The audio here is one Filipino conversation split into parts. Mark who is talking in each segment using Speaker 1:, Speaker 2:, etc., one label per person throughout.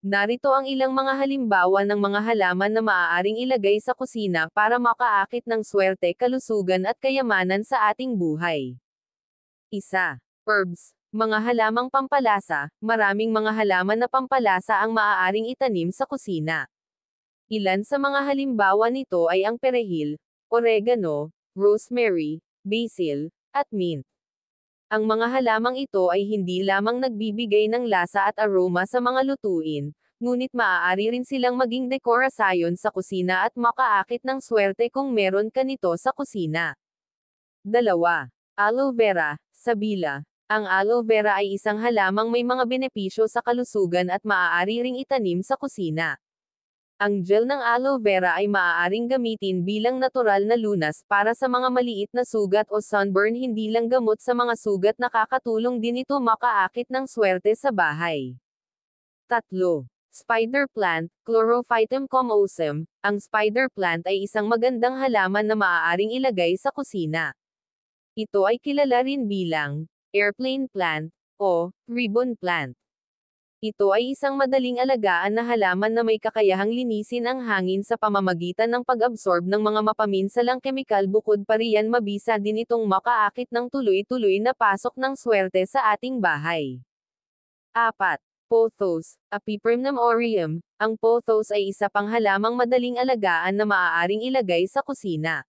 Speaker 1: Narito ang ilang mga halimbawa ng mga halaman na maaaring ilagay sa kusina para makaakit ng swerte, kalusugan at kayamanan sa ating buhay. Isa. Herbs. Mga halamang pampalasa. Maraming mga halaman na pampalasa ang maaaring itanim sa kusina. Ilan sa mga halimbawa nito ay ang perehil, oregano, rosemary, basil, at mint. Ang mga halamang ito ay hindi lamang nagbibigay ng lasa at aroma sa mga lutuin, ngunit maaari rin silang maging dekorasyon sa kusina at makaakit ng swerte kung meron ka nito sa kusina. 2. Aloe vera, sabila. Ang aloe vera ay isang halamang may mga benepisyo sa kalusugan at maaari ring itanim sa kusina. Ang gel ng aloe vera ay maaaring gamitin bilang natural na lunas para sa mga maliit na sugat o sunburn, hindi lang gamot sa mga sugat, nakakatulong din ito makaakit ng swerte sa bahay. 3. Spider plant, Chlorophytum comosum. Ang spider plant ay isang magandang halaman na maaaring ilagay sa kusina. Ito ay kilala rin bilang airplane plant o ribbon plant. Ito ay isang madaling alagaan na halaman na may kakayahang linisin ang hangin sa pamamagitan ng pag-absorb ng mga mapaminsalang kemikal. Bukod pa riyan, mabisa din itong makaakit ng tuloy-tuloy na pasok ng swerte sa ating bahay. 4. Pothos, Epipremnum aureum. Ang pothos ay isa pang halamang madaling alagaan na maaaring ilagay sa kusina.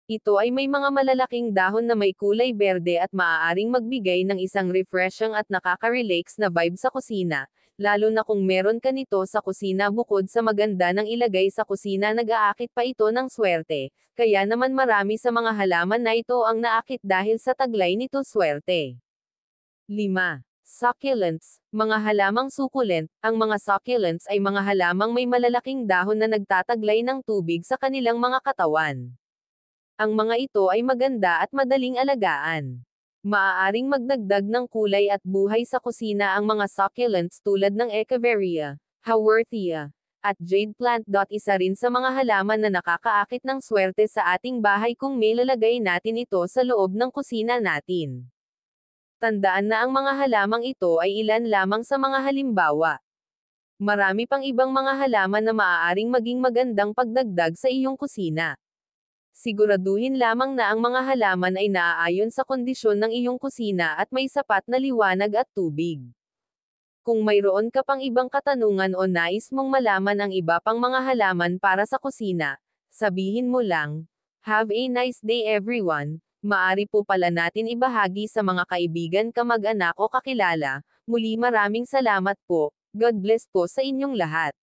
Speaker 1: Ito ay may mga malalaking dahon na may kulay berde at maaaring magbigay ng isang refreshing at nakaka-relax na vibe sa kusina, lalo na kung meron ka nito sa kusina. Bukod sa maganda ng ilagay sa kusina, nag-aakit pa ito ng swerte, kaya naman marami sa mga halaman na ito ang naakit dahil sa taglay nito swerte. 5. Succulents, mga halamang sukulent. Ang mga succulents ay mga halamang may malalaking dahon na nagtataglay ng tubig sa kanilang mga katawan. Ang mga ito ay maganda at madaling alagaan. Maaaring magdagdag ng kulay at buhay sa kusina ang mga succulents tulad ng Echeveria, Haworthia, at Jade plant. Isa rin sa mga halaman na nakakaakit ng swerte sa ating bahay kung may lalagay natin ito sa loob ng kusina natin. Tandaan na ang mga halamang ito ay ilan lamang sa mga halimbawa. Marami pang ibang mga halaman na maaaring maging magandang pagdagdag sa iyong kusina. Siguraduhin lamang na ang mga halaman ay naaayon sa kondisyon ng iyong kusina at may sapat na liwanag at tubig. Kung mayroon ka pang ibang katanungan o nais mong malaman ang iba pang mga halaman para sa kusina, sabihin mo lang. Have a nice day everyone. Maari po pala natin ibahagi sa mga kaibigan, kamag-anak o kakilala. Muli maraming salamat po. God bless po sa inyong lahat.